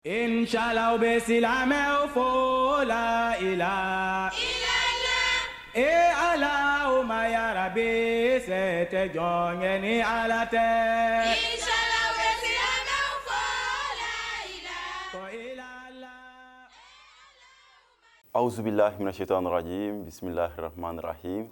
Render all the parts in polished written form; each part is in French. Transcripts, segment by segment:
Inch'Allah obesilame ofo la ila e ala o maya rabbi sete jonge ni ala te Inch'Allah obesilame ofo la ila Aouzu billahi minash shaitanir rajim, bismillahir rahmanir rahim.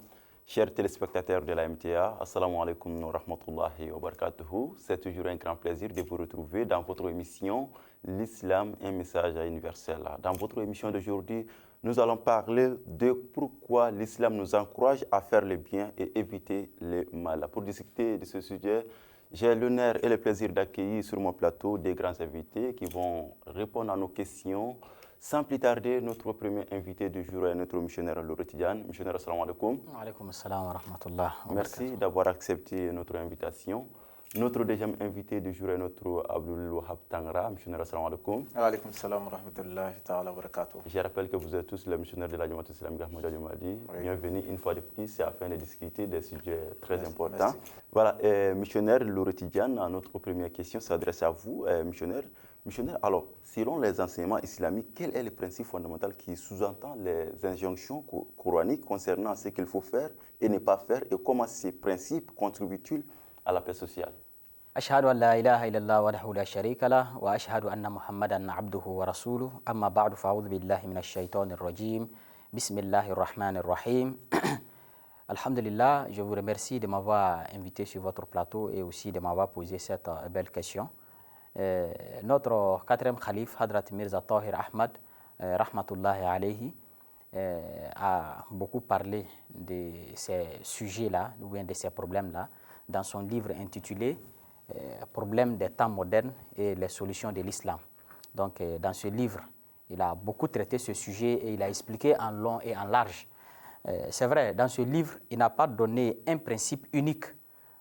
Chers téléspectateurs de la MTA, assalamu alaikum wa rahmatullahi wa barakatuhu. C'est toujours un grand plaisir de vous retrouver dans votre émission L'Islam, un message universel. Dans votre émission d'aujourd'hui, nous allons parler de pourquoi l'Islam nous encourage à faire le bien et éviter le mal. Pour discuter de ce sujet, j'ai l'honneur et le plaisir d'accueillir sur mon plateau des grands invités qui vont répondre à nos questions. Sans plus tarder, notre premier invité du jour est notre missionnaire Lourou Tidiane. Missionnaire, assalamu alaikum. Wa alaikum assalam wa rahmatullah. Merci d'avoir accepté notre invitation. Notre deuxième invité du jour est notre Abdul Wahab Tangra. Missionnaire, assalamu alaikum. Wa alaikum assalam wa rahmatullahi ta'ala wa barakatuh. Je rappelle que vous êtes tous les missionnaires de la Jamaat islamique Ahmadiyya du Mali. Oui. Bienvenue une fois de plus afin de discuter des sujets très importants. Merci. Voilà, missionnaire Lourou Tidiane, notre première question s'adresse à vous, missionnaire. Missionnaire, alors, selon les enseignements islamiques, quel est le principe fondamental qui sous-entend les injonctions coraniques concernant ce qu'il faut faire et ne pas faire et comment ces principes contribuent-ils à la paix sociale? أشهد أن لا إله إلا الله وحده لا شريك له وأشهد أن محمدا عبده ورسوله أما بعد فأعوذ بالله من الشيطان الرجيم بسم الله الرحمن الرحيم Alhamdulillah, je vous remercie de m'avoir invité sur votre plateau et aussi de m'avoir posé cette belle question. Notre quatrième calife, Hadrat Mirza Tahir Ahmad, rahmatullahi alayhi, a beaucoup parlé de ces sujets-là, ou bien de ces problèmes-là, dans son livre intitulé Problèmes des temps modernes et les solutions de l'islam. Donc, dans ce livre, il a beaucoup traité ce sujet et il a expliqué en long et en large. C'est vrai, dans ce livre, il n'a pas donné un principe unique,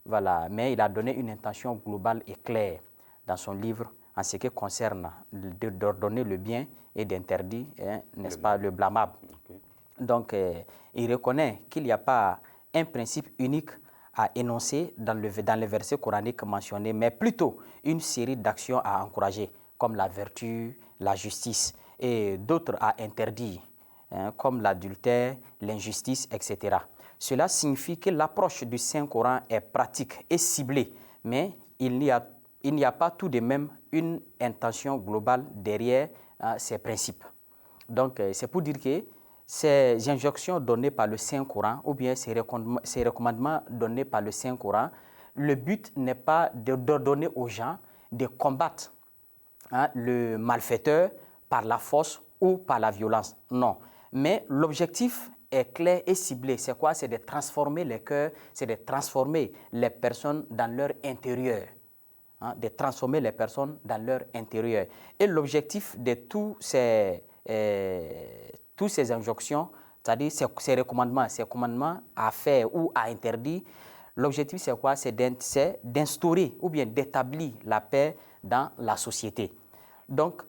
voilà, mais il a donné une intention globale et claire dans son livre en ce qui concerne d'ordonner le bien et d'interdire, n'est-ce pas, le blâmable. Okay. Donc, il reconnaît qu'il n'y a pas un principe unique à énoncer dans les versets coraniques mentionnés, mais plutôt une série d'actions à encourager, comme la vertu, la justice, et d'autres à interdire, comme l'adultère, l'injustice, etc. Cela signifie que l'approche du Saint-Coran est pratique et ciblée, mais il n'y a pas tout de même une intention globale derrière ces principes. Donc, c'est pour dire que ces injonctions données par le Saint-Coran ou bien ces recommandements donnés par le Saint-Coran, le but n'est pas d'ordonner aux gens de combattre le malfaiteur par la force ou par la violence. Non. Mais l'objectif est clair et ciblé. C'est quoi? C'est de transformer les cœurs, c'est de transformer les personnes dans leur intérieur. De transformer les personnes dans leur intérieur. Et l'objectif de tous ces injonctions, c'est-à-dire ces commandements à faire ou à interdire, l'objectif c'est quoi? C'est d'instaurer ou bien d'établir la paix dans la société. Donc,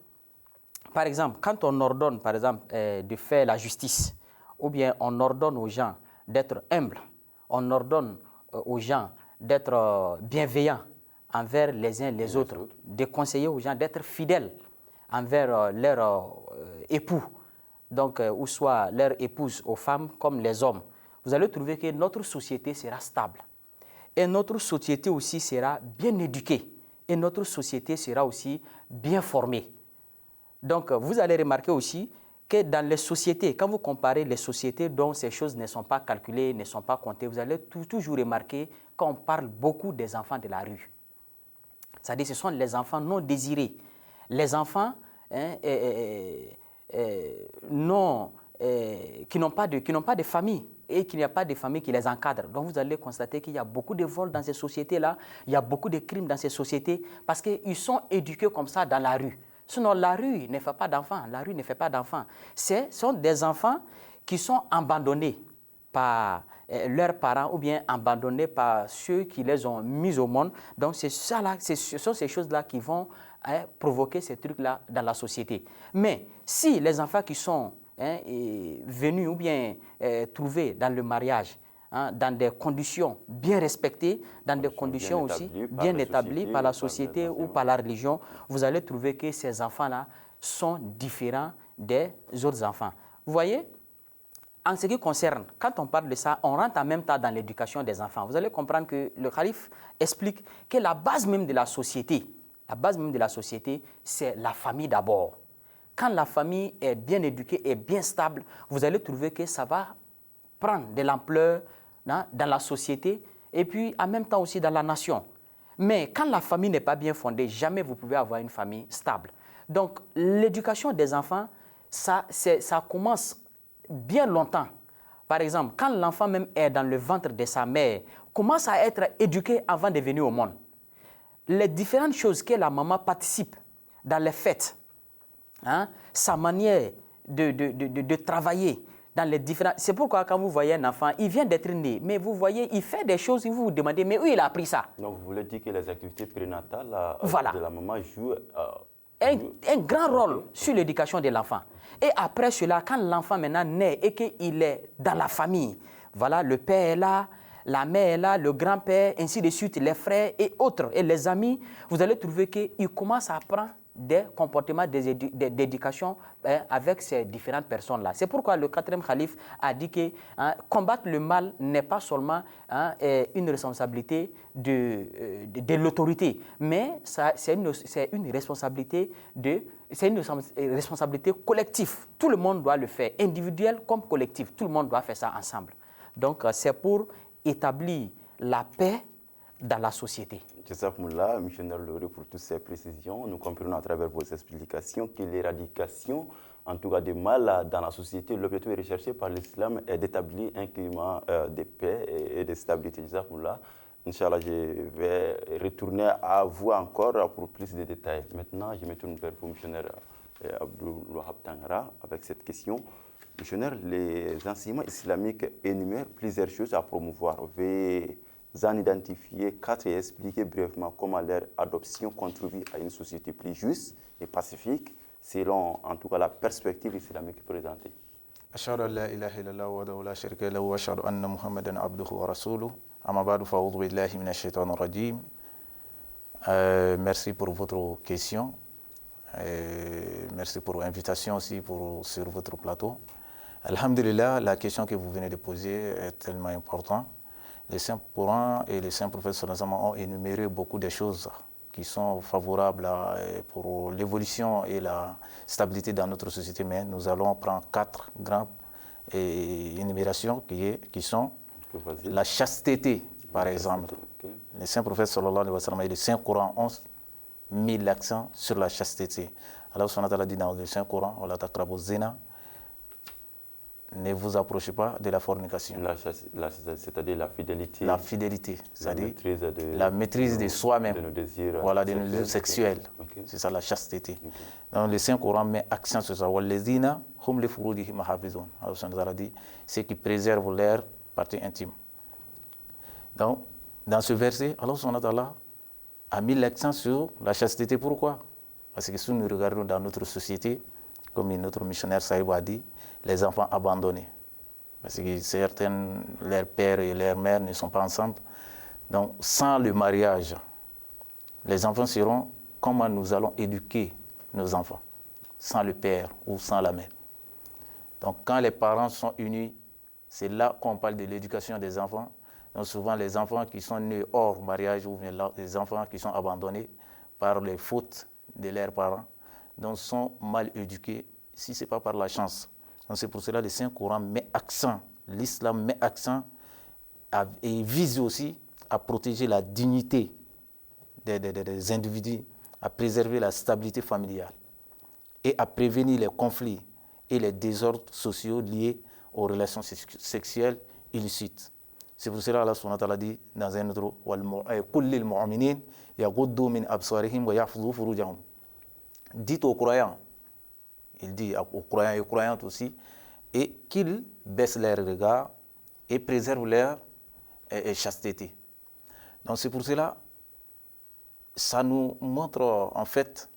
par exemple, quand on ordonne, par exemple, de faire la justice, ou bien on ordonne aux gens d'être humbles, on ordonne aux gens d'être bienveillants envers les uns les autres, de conseiller aux gens d'être fidèles envers leurs époux, donc ou soit leur épouse aux femmes comme les hommes, vous allez trouver que notre société sera stable. Et notre société aussi sera bien éduquée. Et notre société sera aussi bien formée. Donc vous allez remarquer aussi que dans les sociétés, quand vous comparez les sociétés dont ces choses ne sont pas calculées, ne sont pas comptées, vous allez toujours remarquer qu'on parle beaucoup des enfants de la rue. C'est-à-dire que ce sont les enfants non désirés. Les enfants qui n'ont pas de famille et qu'il n'y a pas de famille qui les encadre. Donc vous allez constater qu'il y a beaucoup de vols dans ces sociétés-là, il y a beaucoup de crimes dans ces sociétés parce qu'ils sont éduqués comme ça dans la rue. Sinon, la rue ne fait pas d'enfants. La rue ne fait pas d'enfants. Ce sont des enfants qui sont abandonnés par leurs parents ou bien abandonnés par ceux qui les ont mis au monde. Donc, ce sont ces choses-là qui vont provoquer ces trucs-là dans la société. Mais si les enfants qui sont venus ou bien trouvés dans le mariage, dans des conditions bien respectées, dans des conditions aussi bien établies par la société ou par la religion, vous allez trouver que ces enfants-là sont différents des autres enfants. Vous voyez, en ce qui concerne, quand on parle de ça, on rentre en même temps dans l'éducation des enfants. Vous allez comprendre que le calife explique que la base même de la société, c'est la famille d'abord. Quand la famille est bien éduquée et bien stable, vous allez trouver que ça va prendre de l'ampleur dans la société et puis en même temps aussi dans la nation. Mais quand la famille n'est pas bien fondée, jamais vous pouvez avoir une famille stable. Donc l'éducation des enfants, ça commence bien longtemps. Par exemple, quand l'enfant même est dans le ventre de sa mère, commence à être éduqué avant de venir au monde. Les différentes choses que la maman participe dans les fêtes, sa manière de travailler, dans les différents... C'est pourquoi quand vous voyez un enfant, il vient d'être né, mais vous voyez, il fait des choses et vous vous demandez, mais où il a appris ça? Donc vous voulez dire que les activités prénatales de la maman jouent... un grand rôle sur l'éducation de l'enfant. Et après cela, quand l'enfant maintenant naît et qu'il est dans la famille, voilà, le père est là, la mère est là, le grand-père, ainsi de suite, les frères et autres, et les amis, vous allez trouver qu'il commence à apprendre des comportements d'éducation avec ces différentes personnes-là. C'est pourquoi le 4e calife a dit que combattre le mal n'est pas seulement une responsabilité de l'autorité, mais c'est une responsabilité collective. Tout le monde doit le faire, individuel comme collectif. Tout le monde doit faire ça ensemble. Donc, c'est pour établir la paix dans la société. Jazakumullah, missionnaire Loré, pour toutes ces précisions. Nous comprenons à travers vos explications que l'éradication, en tout cas du mal dans la société, l'objectif recherché par l'islam est d'établir un climat de paix et de stabilité. Jazakumullah. Inch'Allah, je vais retourner à vous encore pour plus de détails. Maintenant, je me tourne vers vous, missionnaire Abdul Wahab Tangara, avec cette question. Missionnaire, les enseignements islamiques énumèrent plusieurs choses à promouvoir. Vous en identifier 4 et expliquer brièvement comment leur adoption contribue à une société plus juste et pacifique, selon en tout cas la perspective islamique présentée. أشهد أن لا إله إلا الله وحده لا شريك له وأشهد أن محمدا عبده ورسوله أما بعد فأعوذ بالله من الشيطان الرجيم. Merci pour votre question. Merci pour l'invitation aussi sur votre plateau. Alhamdulillah, la question que vous venez de poser est tellement importante. Les saints Coran et les saints prophètes ont énuméré beaucoup de choses qui sont favorables pour l'évolution et la stabilité dans notre société, mais nous allons prendre 4 grandes énumérations qui sont la chasteté, par exemple. Okay. Les saints prophètes sallallahu alayhi wa sallam et les saints Coran ont mis l'accent sur la chasteté. Allah subhanahu wa ta'ala dit dans le saint Coran, wa la taqrabu zina, ne vous approchez pas de la fornication. C'est-à-dire la fidélité. La fidélité, c'est-à-dire la maîtrise de soi-même. De nos désirs, voilà, de nos désirs sexuels. Okay. C'est ça la chasteté. Okay. Donc le Saint-Coran met accent sur ça. وَالَّذِينَ هُمْ لِفُرُوجِهِمْ حَافِظُونَ. Allah dit, ceux qui préservent leur partie intime. Donc, dans ce verset, Allah a mis l'accent sur la chasteté. Pourquoi? Parce que si nous regardons dans notre société, comme notre missionnaire Saïb a dit, les enfants abandonnés. Parce que certains, leurs pères et leurs mères ne sont pas ensemble. Donc, sans le mariage, les enfants seront comment nous allons éduquer nos enfants, sans le père ou sans la mère. Donc, quand les parents sont unis, c'est là qu'on parle de l'éducation des enfants. Donc, souvent, les enfants qui sont nés hors mariage ou bien les enfants qui sont abandonnés par les fautes de leurs parents, donc sont mal éduqués, si ce n'est pas par la chance. Donc c'est pour cela que le Saint-Coran met accent, l'islam met accent et vise aussi à protéger la dignité des individus, à préserver la stabilité familiale et à prévenir les conflits et les désordres sociaux liés aux relations sexuelles illicites. C'est pour cela que Allah subhanahu wa ta'ala dit dans un autre قُلْ لِلْمُؤْمِنِينَ يَغُضُّوا مِنْ أَبْصَارِهِمْ وَيَحْفَظُوا فُرُوجَهُمْ. Dites aux croyants, il dit aux croyants et aux croyantes aussi, et qu'ils baissent leurs regards et préservent leur chasteté. Donc c'est pour cela, ça nous montre en fait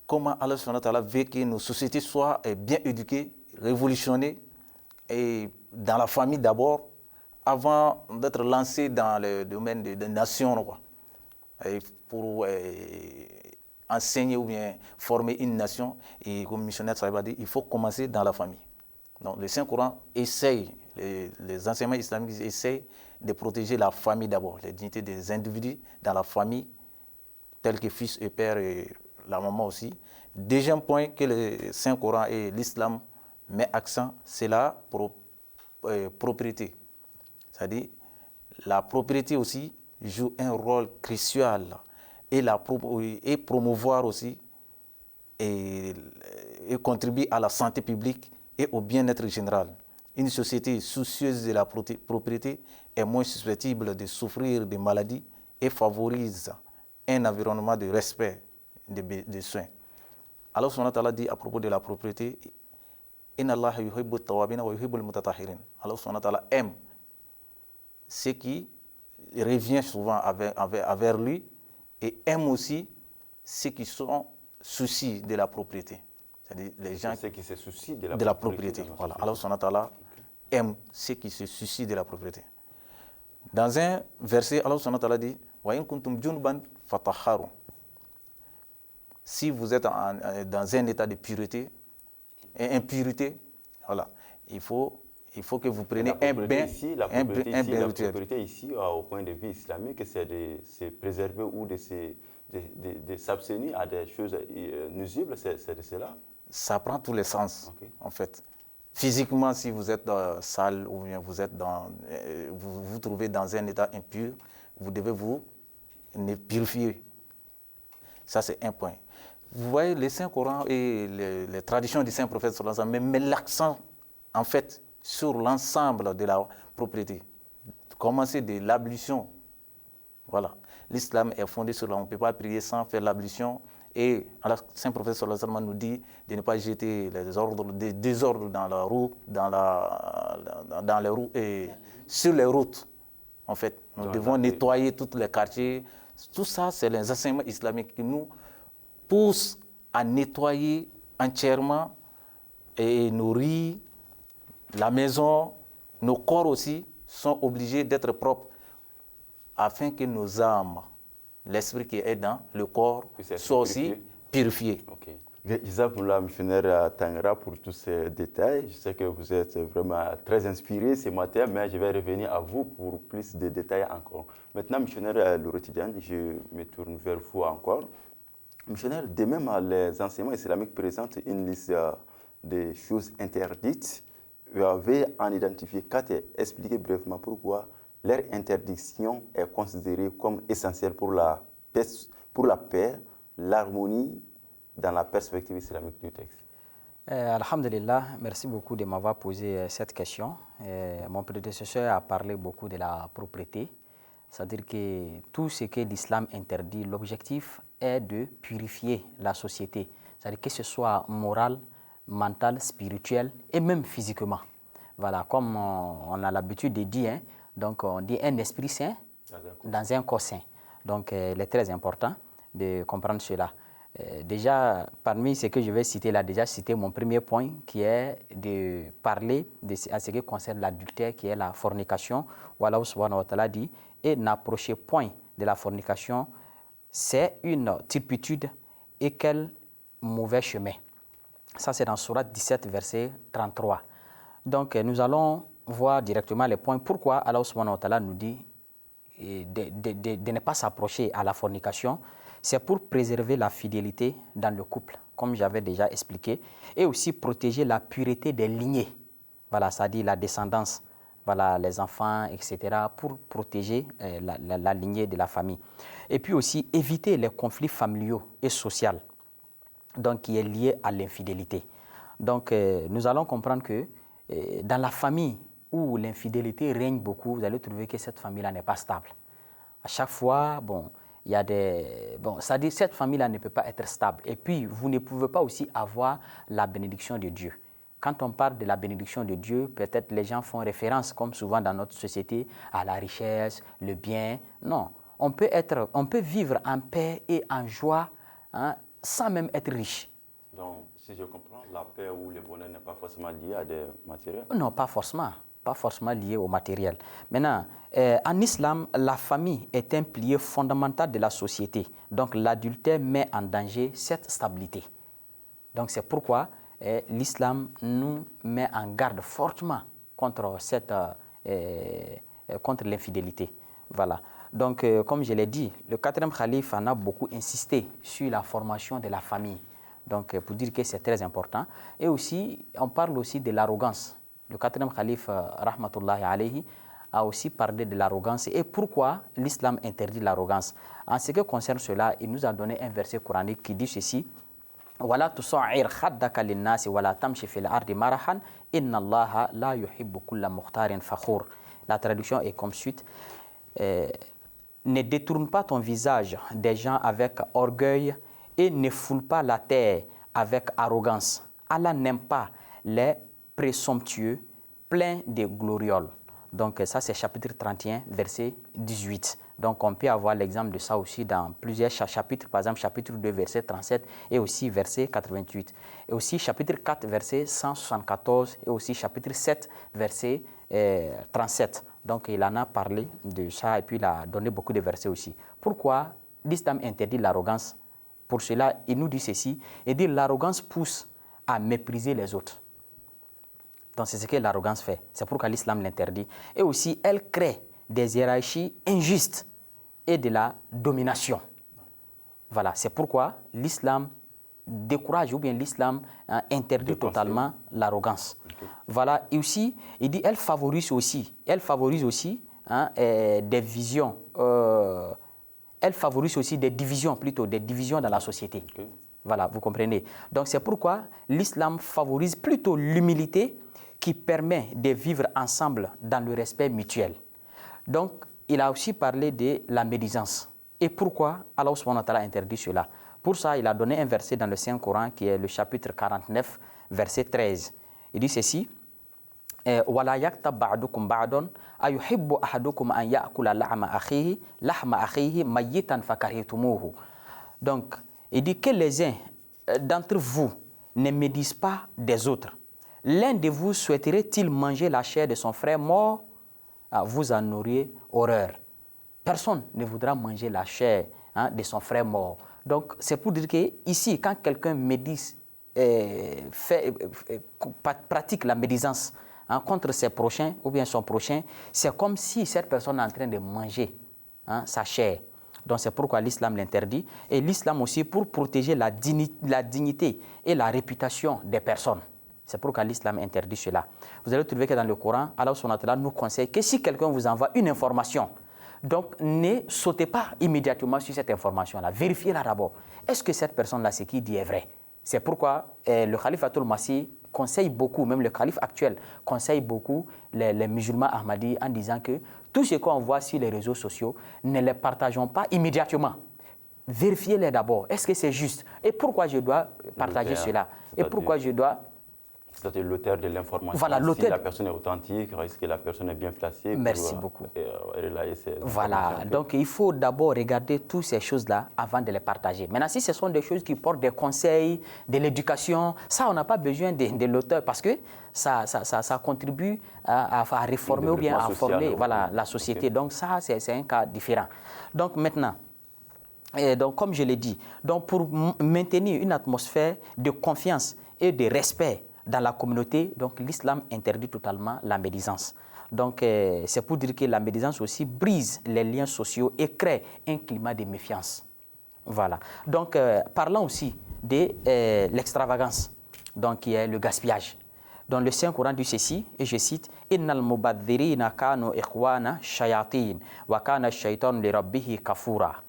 comment Allah subhanahu wa ta'ala veut que nos sociétés soient bien éduquées, révolutionnées, et dans la famille d'abord, avant d'être lancé dans le domaine des nations, quoi, et pour enseigner ou bien former une nation, et comme missionnaire Saïb a dit, il faut commencer dans la famille. Donc le Saint-Coran essaye, les enseignements islamiques essayent de protéger la famille d'abord, les dignités des individus dans la famille, tels que fils et père et la maman aussi. Deuxième point que le Saint-Coran et l'islam met accent, c'est la propriété. C'est-à-dire, la propriété aussi joue un rôle crucial et promouvoir aussi et contribuer à la santé publique et au bien-être général. Une société soucieuse de la propriété est moins susceptible de souffrir de maladies et favorise un environnement de respect des soins. Allah subhanahu wa ta'ala dit à propos de la propriété, Inna Allah yuhibbu tawabina wa yuhibbu al-mutatahirin. Allah subhanahu wa ta'ala aime ce qui revient souvent vers lui et aime aussi ceux qui sont soucis de la propriété. C'est-à-dire les gens qui se soucient de la propriété. Voilà. Allah subhanahu wa ta'ala aime ceux qui se soucient de la propriété. Dans un verset, Allah subhanahu wa ta'ala dit Wa in kuntum junban fatahharu. Si vous êtes dans un état de pureté et impureté, voilà, il faut que vous preniez un bain La propriété ici, au point de vue islamique, c'est de se préserver ou de s'abstenir à des choses nuisibles, c'est de cela. Ça prend tous les sens, en fait. Physiquement, si vous êtes sale ou bien vous vous trouvez dans un état impur, vous devez vous purifier. Ça, c'est un point. Vous voyez, le Saint-Coran et les traditions du Saint-Prophète met l'accent, en fait, sur l'ensemble de la propriété. Commencer de l'ablution. Voilà. L'islam est fondé sur on ne peut pas prier sans faire l'ablution. Et le Saint-Prophète nous dit de ne pas jeter des désordres dans la roue, dans les roues et sur les routes. En fait, nous devons nettoyer tous les quartiers. Tout ça, c'est les enseignements islamiques qui nous poussent à nettoyer entièrement et nourrir la maison. Nos corps aussi sont obligés d'être propres afin que nos âmes, l'esprit qui est dans le corps, soit aussi purifié. Okay. Jazakumullah, missionnaire Tangra, pour tous ces détails. Je sais que vous êtes vraiment très inspiré ce matin, mais je vais revenir à vous pour plus de détails encore. Maintenant, missionnaire Louretidiane, je me tourne vers vous encore. Missionnaire, de même, les enseignements islamiques présentent une liste de choses interdites. Vous avez en identifié 4 et expliqué brièvement pourquoi leur interdiction est considérée comme essentielle pour la paix, l'harmonie dans la perspective islamique du texte. Alhamdulillah, merci beaucoup de m'avoir posé cette question. Mon prédécesseur a parlé beaucoup de la propriété, c'est-à-dire que tout ce que l'islam interdit, l'objectif est de purifier la société, c'est-à-dire que ce soit moral, mental, spirituel et même physiquement. Voilà, comme on a l'habitude de dire, donc on dit un esprit saint dans un corps saint. Donc il est très important de comprendre cela. Déjà, parmi ce que je vais citer là, déjà citer mon premier point qui est de parler à ce qui concerne l'adultère, qui est la fornication. Allah subhanahu wa ta'ala dit, et n'approchez point de la fornication, c'est une turpitude et quel mauvais chemin. Ça, c'est dans Sourate 17, verset 33. Donc, nous allons voir directement les points. Pourquoi Allah subhanahu wa ta'ala nous dit de ne pas s'approcher à la fornication? C'est pour préserver la fidélité dans le couple, comme j'avais déjà expliqué, et aussi protéger la pureté des lignées. Voilà, ça dit la descendance, voilà, les enfants, etc., pour protéger la lignée de la famille. Et puis aussi éviter les conflits familiaux et sociaux, donc qui est lié à l'infidélité. Donc, nous allons comprendre que dans la famille où l'infidélité règne beaucoup, vous allez trouver que cette famille-là n'est pas stable. À chaque fois, il y a c'est-à-dire cette famille-là ne peut pas être stable. Et puis, vous ne pouvez pas aussi avoir la bénédiction de Dieu. Quand on parle de la bénédiction de Dieu, peut-être les gens font référence, comme souvent dans notre société, à la richesse, le bien. Non, on peut vivre en paix et en joie sans même être riche. Donc, si je comprends, la paix ou le bonheur n'est pas forcément lié à des matériels? Non, pas forcément. pas forcément lié au matériel. Maintenant, en islam, la famille est un pilier fondamental de la société. Donc l'adultère met en danger cette stabilité. Donc c'est pourquoi l'islam nous met en garde fortement contre l'infidélité. Voilà. Donc, comme je l'ai dit, le 4e calife en a beaucoup insisté sur la formation de la famille. Donc, pour dire que c'est très important. Et aussi, on parle aussi de l'arrogance. Le 4e calife, rahmatullahi alayhi, a aussi parlé de l'arrogance. Et pourquoi l'islam interdit l'arrogance? En ce qui concerne cela, il nous a donné un verset coranique qui dit ceci. ولا تصعر خدك للناس ولا تمشي في الأرض مرحا إن الله لا يحب كل مختار فخور. La traduction est comme suite. Ne détourne pas ton visage des gens avec orgueil et ne foule pas la terre avec arrogance. Allah n'aime pas les présomptueux pleins de glorioles. Donc ça c'est chapitre 31, verset 18. Donc on peut avoir l'exemple de ça aussi dans plusieurs chapitres, par exemple chapitre 2, verset 37 et aussi verset 88. Et aussi chapitre 4, verset 174 et aussi chapitre 7, verset 37. Donc il en a parlé de ça et puis il a donné beaucoup de versets aussi. Pourquoi l'islam interdit l'arrogance? Pour cela, il nous dit ceci, il dit l'arrogance pousse à mépriser les autres. Donc c'est ce que l'arrogance fait. C'est pourquoi l'islam l'interdit. Et aussi, elle crée des hiérarchies injustes et de la domination. Voilà, c'est pourquoi l'islam décourage ou bien l'islam interdit totalement l'arrogance. Okay. Voilà, et aussi, il dit, elle favorise aussi des visions, elle favorise aussi des divisions dans la société. Okay. Voilà, vous comprenez. Donc c'est pourquoi l'islam favorise plutôt l'humilité qui permet de vivre ensemble dans le respect mutuel. Donc, il a aussi parlé de la médisance. Et pourquoi Allah subhanahu wa ta'ala interdit cela? Pour ça, il a donné un verset dans le Saint-Coran qui est le chapitre 49, verset 13. Il dit ceci. وَلَا يَكْتَبْ بَعْدُكُمْ بَعْدٌ أَيُحِبُّ أَحَدُكُمْ أَنْ يَأْكُلَ لَحْمَ أَخِيهِ مَيِّتًا فَكَرِهْتُمُوهُ. Donc, il dit que les uns d'entre vous ne médisent pas des autres. L'un de vous souhaiterait-il manger la chair de son frère mort? Vous en auriez horreur. Personne ne voudra manger la chair de son frère mort. Donc, c'est pour dire que ici, quand quelqu'un médise, pratique la médisance contre ses prochains ou bien son prochain, c'est comme si cette personne est en train de manger sa chair. Donc, c'est pourquoi l'islam l'interdit. Et l'islam aussi pour protéger la dignité et la réputation des personnes. C'est pourquoi l'islam interdit cela. Vous allez trouver que dans le Coran, Allah subhanahu wa ta'ala nous conseille que si quelqu'un vous envoie une information, donc ne sautez pas immédiatement sur cette information-là. Vérifiez-la d'abord. Est-ce que cette personne-là, ce qu'il dit est vrai? C'est pourquoi le Khalifatul Masih conseille beaucoup, même le calife actuel, conseille beaucoup les musulmans ahmadis en disant que tout ce qu'on voit sur les réseaux sociaux, ne les partageons pas immédiatement. Vérifiez-les d'abord. Est-ce que c'est juste? Et pourquoi je dois partager cela? Et pourquoi je dois... C'est-à-dire l'auteur de l'information. Voilà, si la personne est authentique, est-ce que la personne est bien placée? Merci beaucoup. Relayer ces voilà, donc il faut d'abord regarder toutes ces choses-là avant de les partager. Maintenant, si ce sont des choses qui portent des conseils, de l'éducation, ça, on n'a pas besoin de l'auteur parce que ça contribue à réformer ou bien à former la société. Okay. Donc ça, c'est un cas différent. Donc maintenant, donc, comme je l'ai dit, donc pour maintenir une atmosphère de confiance et de respect dans la communauté, donc l'islam interdit totalement la médisance. Donc c'est pour dire que la médisance aussi brise les liens sociaux et crée un climat de méfiance. Voilà. Donc parlons aussi de l'extravagance, donc qui est le gaspillage. Dans le Saint-Coran dit ceci, et je cite, Innal mubadhirina kanu ikhwana shayatin wa kana shaytan li rabbihi kafura.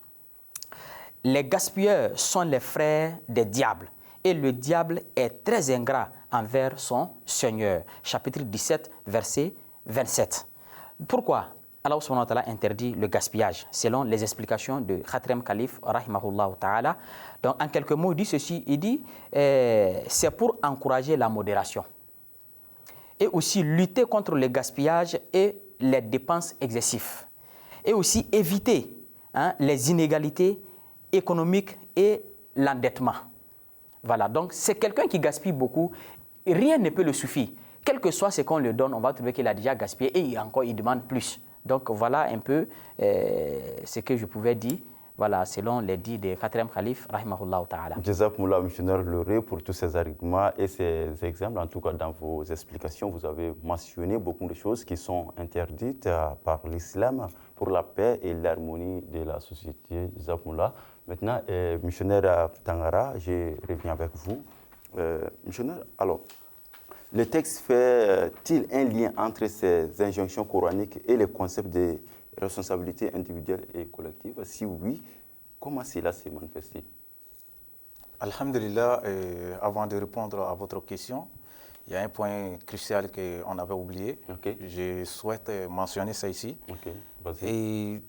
Les gaspilleurs sont les frères des diables et le diable est très ingrat envers son Seigneur. Chapitre 17, verset 27. Pourquoi Allah subhanahu wa ta'ala interdit le gaspillage? Selon les explications de Khatrem Khalif, rahimahullah ta'ala. Donc, en quelques mots, il dit ceci, il dit, c'est pour encourager la modération. Et aussi lutter contre le gaspillage et les dépenses excessives. Et aussi éviter les inégalités économiques et l'endettement. Voilà, donc c'est quelqu'un qui gaspille beaucoup, rien ne peut le suffire. quel que soit ce qu'on lui donne, on va trouver qu'il a déjà gaspillé et encore il demande plus. Donc voilà un peu ce que je pouvais dire, voilà, selon les dits du 4e calife, rahimahullah ta'ala. Jazakumullah, missionnaire Loré, pour tous ces arguments et ces exemples. En tout cas, dans vos explications, vous avez mentionné beaucoup de choses qui sont interdites par l'islam pour la paix et l'harmonie de la société. Jazakumullah. Maintenant, missionnaire Tangara, je reviens avec vous. Missionnaire, alors, le texte fait-il un lien entre ces injonctions coraniques et le concept de responsabilité individuelle et collective? Si oui, comment cela s'est manifesté? Alhamdulillah, avant de répondre à votre question, il y a un point crucial qu'on avait oublié. Okay. Je souhaite mentionner ça ici. Okay. Vas-y. Et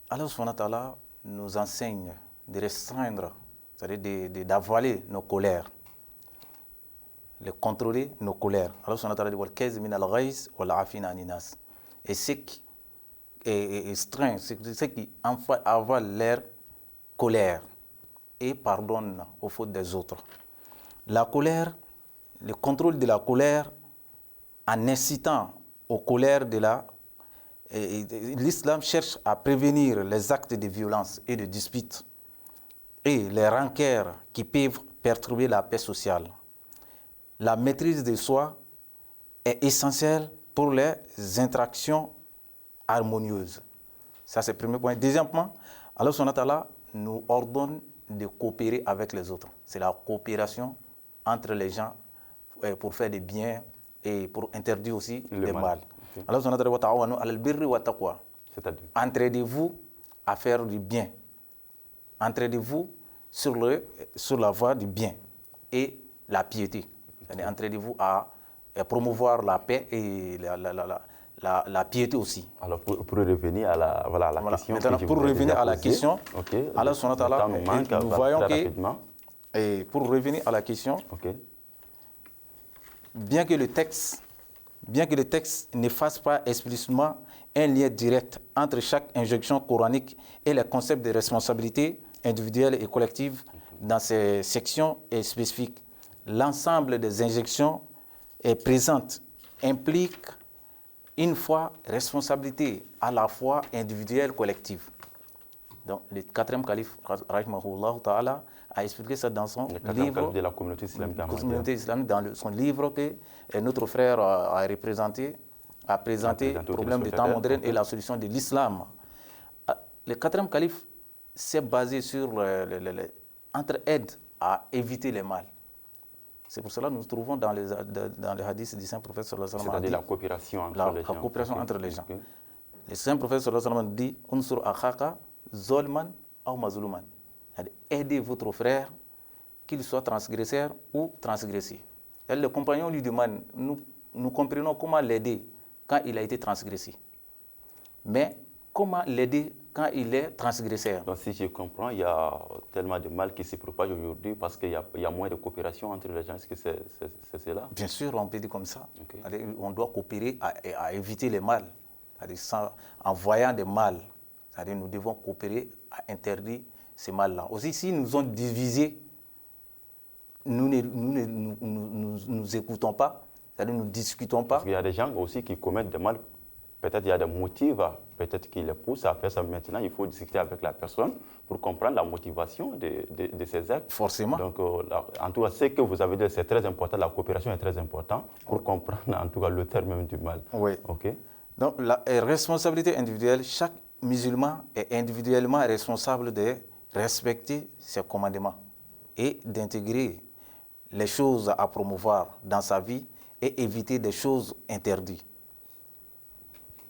Allah subhanahu wa ta'ala nous enseigne de restreindre, c'est-à-dire d'avaler nos colères, de contrôler nos colères. Allah subhanahu wa ta'ala dit et ce qui est restreint, c'est ceux qui avalent leur colère et pardonnent aux fautes des autres. La colère, le contrôle de la colère en incitant aux colères de l'islam cherche à prévenir les actes de violence et de dispute et les rancœurs qui peuvent perturber la paix sociale. La maîtrise de soi est essentielle pour les interactions harmonieuses. Ça, c'est le premier point. Deuxième point, Allah subhanahu wa ta'ala nous ordonne de coopérer avec les autres. C'est la coopération entre les gens pour faire des biens et pour interdire aussi le mal. Okay. Allah subhanahu wa ta'ala al birri wa taqwa. C'est-à-dire, entraidez-vous à faire du bien. Entraidez-vous sur la voie du bien et la piété. C'est-à-dire, entraidez-vous à promouvoir la paix et la piété aussi. Alors, pour revenir à la question. Maintenant, pour revenir à la question, okay. Allah subhanahu wa ta'ala, nous voyons que, et pour revenir à la question, okay. bien que le texte ne fasse pas explicitement un lien direct entre chaque injonction coranique et les concepts de responsabilité individuelle et collective dans ces sections spécifiques, l'ensemble des injonctions présentes implique une fois responsabilité à la fois individuelle et collective. Donc, le 4e calife, rahimahullah ta'ala, a expliqué ça dans son livre de la communauté islamique, dans son livre que notre frère a présenté le problème du temps moderne et la solution de l'islam. Le 4e calife s'est basé sur l'entraide à éviter le mal. C'est pour cela que nous nous trouvons dans les hadiths du Saint-Prophète sallallahu alayhi wa sallam. C'est-à-dire la coopération entre les gens. La coopération entre les gens. Le Saint-Prophète sallallahu alayhi wa sallam dit « Unsur akhaka zolman ou mazluman ». Aidez votre frère, qu'il soit transgresseur ou transgressé. Et le compagnon lui demande, nous comprenons comment l'aider quand il a été transgressé. Mais comment l'aider quand il est transgresseur? Donc, si je comprends, il y a tellement de mal qui se propage aujourd'hui parce qu'il y a moins de coopération entre les gens. Est-ce que c'est cela? Bien sûr, on peut dire comme ça. Okay. On doit coopérer à éviter les mal. En voyant des mal, nous devons coopérer à interdire ces mal-là. Aussi, si nous ont divisés, nous nous écoutons pas, nous ne discutons pas. Parce qu'il y a des gens aussi qui commettent des mal. Peut-être qu'il y a des motifs, peut-être qui les poussent à faire ça maintenant. Il faut discuter avec la personne pour comprendre la motivation de ces actes. Forcément. Donc, en tout cas, ce que vous avez dit, c'est très important. La coopération est très importante pour comprendre, en tout cas, le terme même du mal. Oui. OK. Donc, la responsabilité individuelle, chaque musulman est individuellement responsable de respecter ses commandements et d'intégrer les choses à promouvoir dans sa vie et éviter des choses interdites.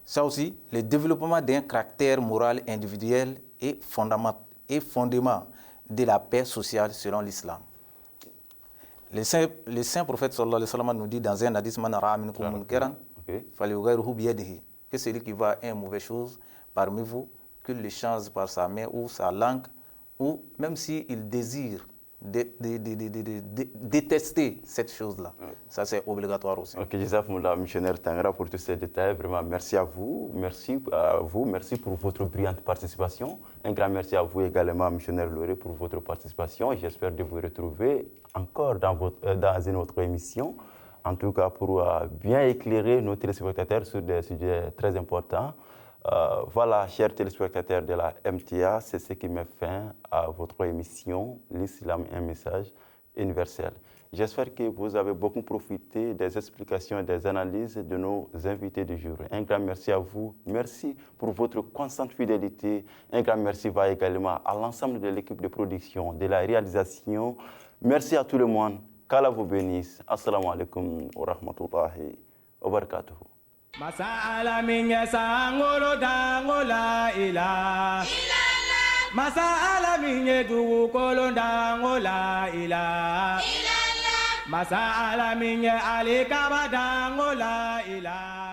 Ça aussi, le développement d'un caractère moral individuel est fondement de la paix sociale selon l'islam. Le saint prophète sallallahu alayhi wa sallam nous dit dans un hadith que celui qui voit une mauvaise chose parmi vous, qu'il le change par sa main ou sa langue, ou même s'il désire détester cette chose-là. Ça, c'est obligatoire aussi. Ok, Jazakumullah, missionnaire Tangara, pour tous ces détails. Vraiment, merci à vous. Merci pour votre brillante participation. Un grand merci à vous également, missionnaire Loré, pour votre participation. J'espère de vous retrouver encore dans une autre émission. en tout cas pour bien éclairer nos téléspectateurs sur des sujets très importants. Voilà, chers téléspectateurs de la MTA, c'est ce qui met fin à votre émission L'Islam, un message universel. J'espère que vous avez beaucoup profité des explications et des analyses de nos invités du jour. Un grand merci à vous. Merci pour votre constante fidélité. Un grand merci va également à l'ensemble de l'équipe de production, de la réalisation. Merci à tout le monde. Qu'Allah vous bénisse. Assalamu alaikum wa rahmatullahi wa barakatuh. Masala minya sangolo dangola ila Masala minya du kolo dangola ila Masala minya alikaba dangola ila